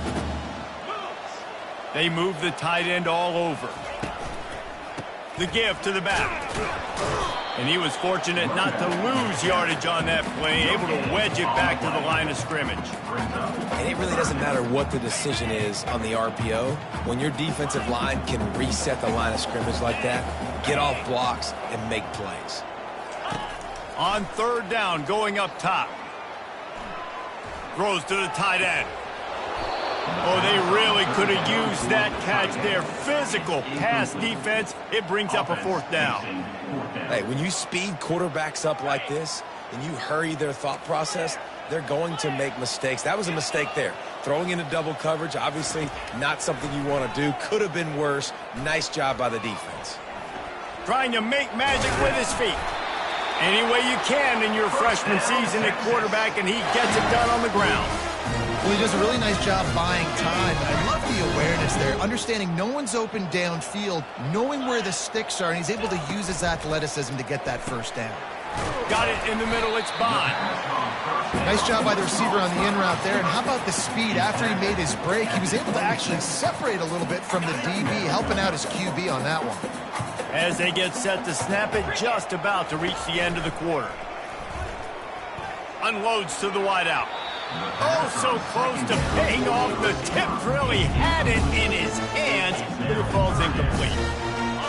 They move the tight end all over. The give to the back. And he was fortunate not to lose yardage on that play, able to wedge it back to the line of scrimmage. And it really doesn't matter what the decision is on the RPO. When your defensive line can reset the line of scrimmage like that, get off blocks and make plays. On 3rd down, going up top. Throws to the tight end. Oh, they really could have used that catch there. Physical pass defense. It brings up a 4th down. Hey, when you speed quarterbacks up like this and you hurry their thought process, they're going to make mistakes. That was a mistake there. Throwing into double coverage, obviously not something you want to do. Could have been worse. Nice job by the defense. Trying to make magic with his feet. Any way you can in your freshman season at quarterback, and he gets it done on the ground. Well, he does a really nice job buying time. I love the awareness there, understanding no one's open downfield, knowing where the sticks are, and he's able to use his athleticism to get that first down. Got it in the middle, it's Bond. Nice job by the receiver on the in route there, and how about the speed? After he made his break, he was able to actually separate a little bit from the DB, helping out his QB on that one. As they get set to snap it, just about to reach the end of the quarter. Unloads to the wideout. Oh, so close to paying off. The tip really had it in his hands, but it falls incomplete.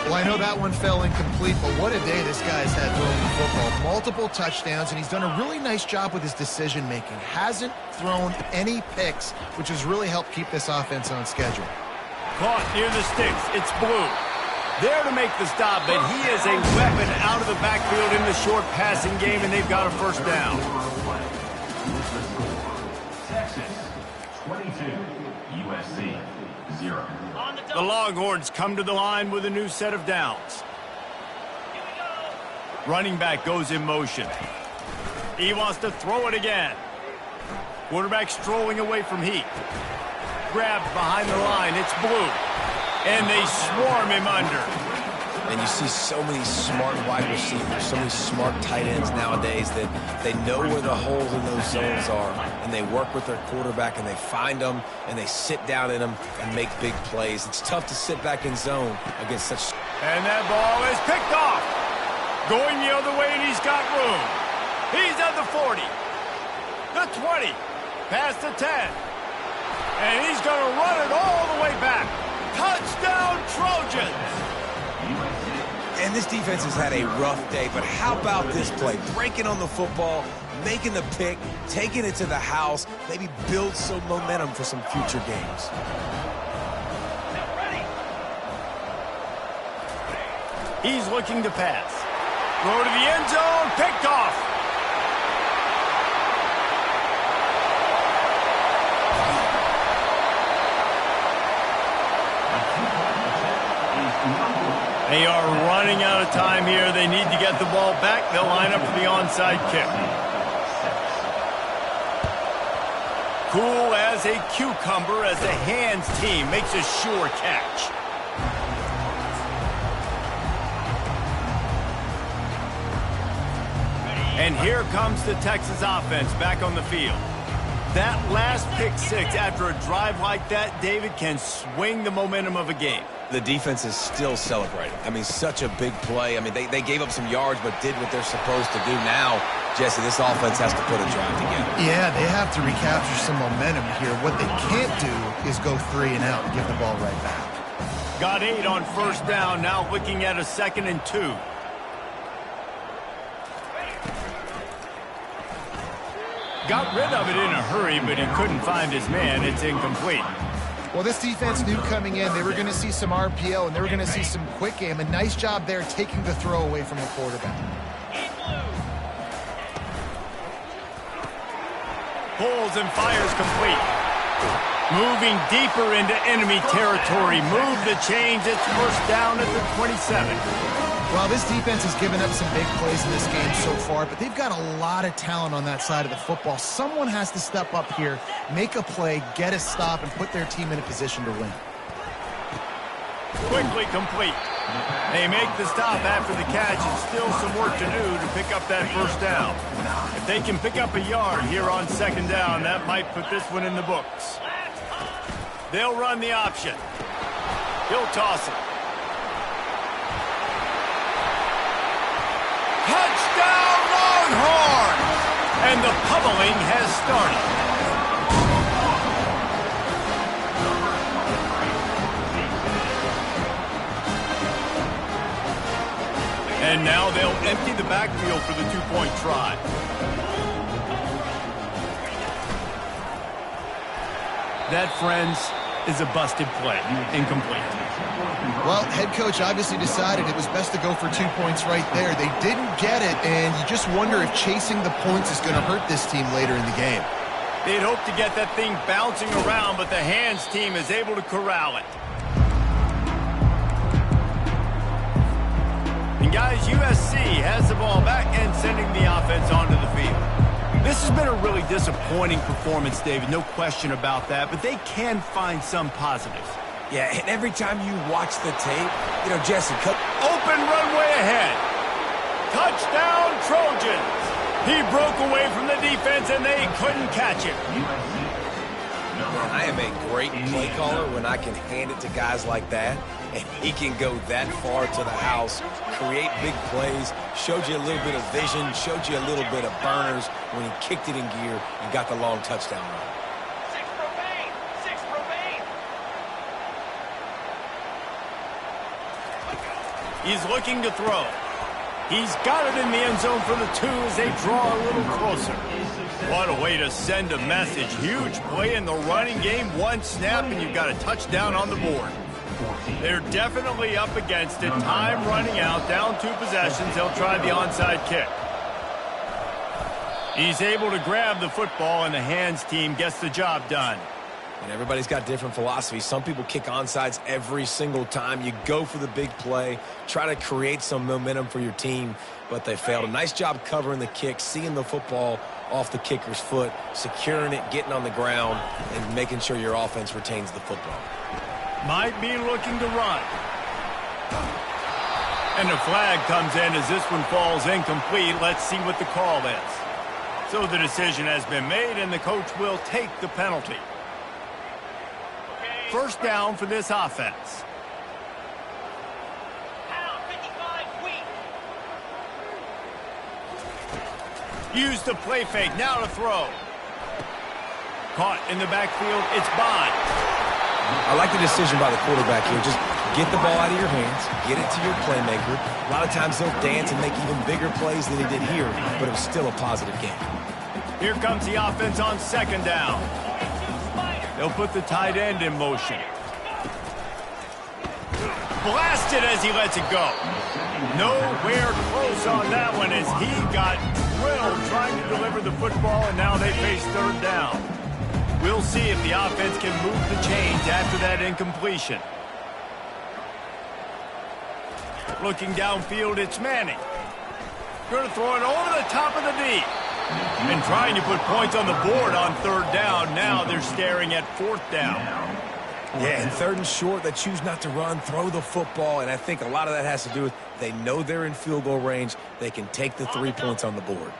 Well, I know that one fell incomplete, but what a day this guy's had throwing the football. Multiple touchdowns, and he's done a really nice job with his decision-making. Hasn't thrown any picks, which has really helped keep this offense on schedule. Caught near the sticks. It's Blue. There to make the stop, but he is a weapon out of the backfield in the short passing game, and they've got a first down. Texas 22, USC 0. The Longhorns come to the line with a new set of downs. Running back goes in motion. He wants to throw it again. Quarterback strolling away from Heat. Grabbed behind the line. It's Blue. And they swarm him under. And you see so many smart wide receivers, so many smart tight ends nowadays that they know where the holes in those zones are, and they work with their quarterback, and they find them, and they sit down in them and make big plays. It's tough to sit back in zone against such... And that ball is picked off. Going the other way, and he's got room. He's at the 40. The 20. Past the 10. And he's going to run it all the way back. Touchdown, Trojans! And this defense has had a rough day, but how about this play? Breaking on the football, making the pick, taking it to the house, maybe build some momentum for some future games. He's looking to pass. Throw to the end zone, picked off. They are running out of time here. They need to get the ball back. They'll line up for the onside kick. Cool as a cucumber as the hands team makes a sure catch. And here comes the Texas offense back on the field. That last pick six after a drive like that, David, can swing the momentum of a game. The defense is still celebrating. I mean, such a big play. I mean, they gave up some yards but did what they're supposed to do. Now, Jesse, this offense has to put a drive together. Yeah, they have to recapture some momentum here. What they can't do is go 3 and out and give the ball right back. Got 8 on first down, now looking at a 2nd and 2. Got rid of it in a hurry, but he couldn't find his man. It's incomplete. Well, this defense knew coming in they were going to see some RPO and they were going to see some quick game. A nice job there taking the throw away from the quarterback. Pulls and fires complete. Moving deeper into enemy territory. Move the change. It's first down at the 27. Well, this defense has given up some big plays in this game so far, but they've got a lot of talent on that side of the football. Someone has to step up here, make a play, get a stop, and put their team in a position to win. Quickly complete. They make the stop after the catch, and still some work to do to pick up that first down. If they can pick up a yard here on 2nd down, that might put this one in the books. They'll run the option. He'll toss it. Touchdown, Longhorns! And the pummeling has started. And now they'll empty the backfield for the 2-point try. That, friends, is a busted play. Incomplete. Well, head coach obviously decided it was best to go for 2 points right there. They didn't get it, and you just wonder if chasing the points is going to hurt this team later in the game. They'd hoped to get that thing bouncing around, but the hands team is able to corral it. And guys, USC has the ball back and sending the offense onto the field. This has been a really disappointing performance, David, no question about that, but they can find some positives. Yeah, and every time you watch the tape, you know, Jesse, open runway ahead. Touchdown, Trojans. He broke away from the defense, and they couldn't catch him. I am a great play caller when I can hand it to guys like that, and he can go that far to the house, create big plays, showed you a little bit of vision, showed you a little bit of burners when he kicked it in gear and got the long touchdown run. He's looking to throw. He's got it in the end zone for the 2 as they draw a little closer. What a way to send a message. Huge play in the running game. 1 snap, and you've got a touchdown on the board. They're definitely up against it. Time running out. Down 2 possessions. They'll try the onside kick. He's able to grab the football, and the hands team gets the job done. And everybody's got different philosophies. Some people kick onside every single time. You go for the big play, try to create some momentum for your team, but they failed. A nice job covering the kick, seeing the football off the kicker's foot, securing it, getting on the ground, and making sure your offense retains the football. Might be looking to run. And the flag comes in as this one falls incomplete. Let's see what the call is. So the decision has been made, and the coach will take the penalty. First down for this offense. Use the play fake. Now to throw. Caught in the backfield. It's Bond. I like the decision by the quarterback here. Just get the ball out of your hands. Get it to your playmaker. A lot of times they'll dance and make even bigger plays than he did here, but it was still a positive game. Here comes the offense on second down. They'll put the tight end in motion. Blasted as he lets it go. Nowhere close on that one as he got drilled trying to deliver the football, and now they face third down. We'll see if the offense can move the chains after that incompletion. Looking downfield, it's Manning. Going to throw it over the top of the D. And trying to put points on the board on third down. Now they're staring at fourth down. Yeah, and third and short, they choose not to run, throw the football, and I think a lot of that has to do with they know they're in field goal range. They can take the 3 points on the board.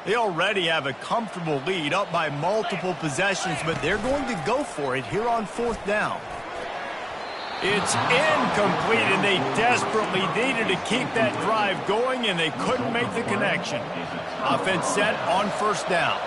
They already have a comfortable lead up by multiple possessions, but they're going to go for it here on fourth down. It's incomplete, and they desperately needed to keep that drive going, and they couldn't make the connection. Offense set on first down.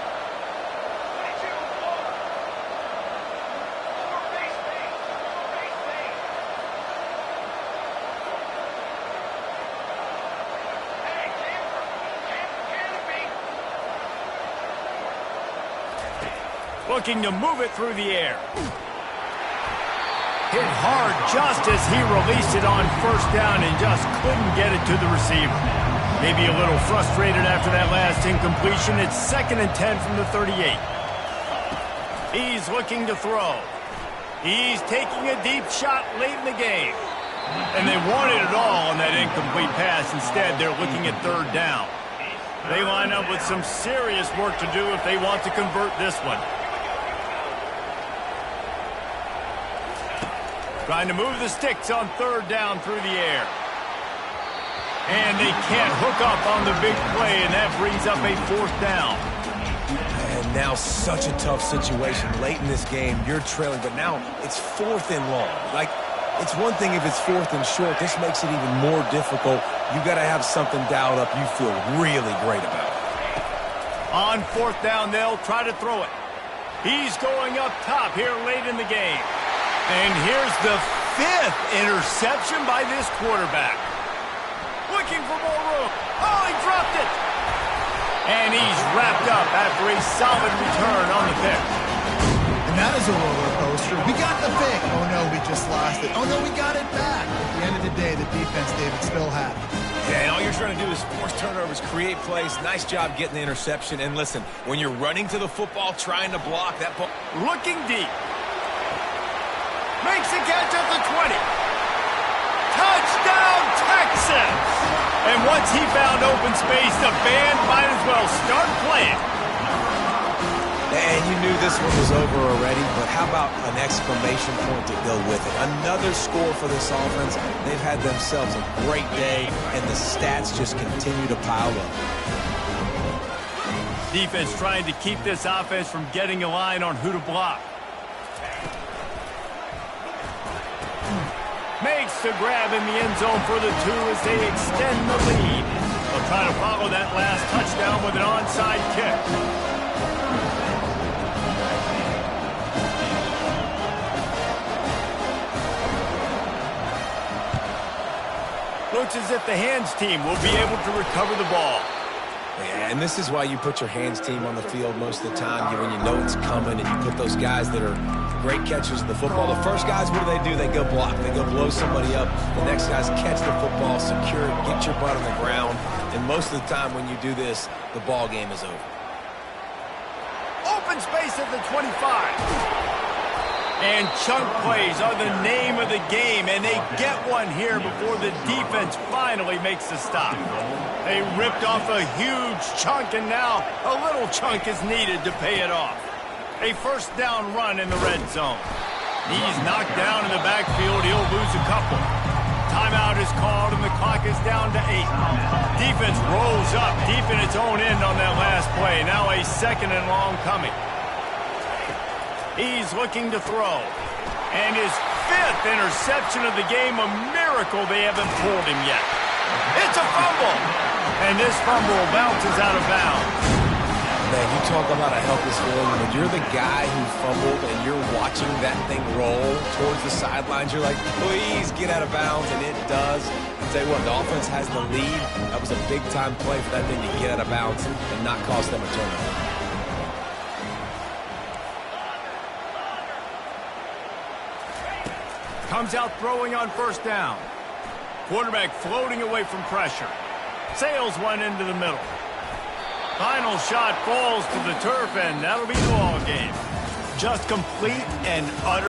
Looking to move it through the air. Hit hard just as he released it on first down and just couldn't get it to the receiver. Maybe a little frustrated after that last incompletion. It's 2nd and 10 from the 38. He's looking to throw. He's taking a deep shot late in the game. And they wanted it all on that incomplete pass. Instead, they're looking at third down. They line up with some serious work to do if they want to convert this one. Trying to move the sticks on third down through the air. And they can't hook up on the big play, and that brings up a fourth down. And now such a tough situation late in this game. You're trailing, but now it's 4th and long. Like, it's one thing if it's 4th and short. This makes it even more difficult. You got to have something dialed up you feel really great about. On fourth down, they'll try to throw it. He's going up top here late in the game. And here's the 5th interception by this quarterback. Looking for more room. Oh, he dropped it. And he's wrapped up after a solid return on the pick. And that is a roller coaster. We got the pick. Oh, no, we just lost it. Oh, no, we got it back. At the end of the day, the defense, David, still had it. Yeah, and all you're trying to do is force turnovers, create plays. Nice job getting the interception. And listen, when you're running to the football, trying to block that ball. Looking deep. Makes the catch at the 20. Touchdown, Texas! And once he found open space, the band might as well start playing. And you knew this one was over already, but how about an exclamation point to go with it? Another score for this offense. They've had themselves a great day, and the stats just continue to pile up. Defense trying to keep this offense from getting a line on who to block. Makes the grab in the end zone for the 2 as they extend the lead. They'll try to follow that last touchdown with an onside kick. Looks as if the hands team will be able to recover the ball. Yeah, and this is why you put your hands team on the field most of the time when you know it's coming, and you put those guys that are great catchers of the football. The first guys, what do? They go block. They go blow somebody up. The next guys catch the football, secure it, get your butt on the ground. And most of the time when you do this, the ball game is over. Open space at the 25. And chunk plays are the name of the game, and they get one here before the defense finally makes the stop. They ripped off a huge chunk, and now a little chunk is needed to pay it off. A first down run in the red zone. He's knocked down in the backfield. He'll lose a couple. Timeout is called, and the clock is down to 8. Defense rolls up deep in its own end on that last play. Now a 2nd and long coming. He's looking to throw. And his 5th interception of the game, a miracle they haven't pulled him yet. It's a fumble. And this fumble bounces out of bounds. Man, you talk about a helpless feeling. When you're the guy who fumbled and you're watching that thing roll towards the sidelines, you're like, please get out of bounds, and it does. I'll tell you what, the offense has the lead. That was a big-time play for that thing to get out of bounds and not cost them a turnover. Comes out throwing on first down. Quarterback floating away from pressure. Sails one into the middle. Final shot falls to the turf, and that'll be the ball game. Just complete and utter.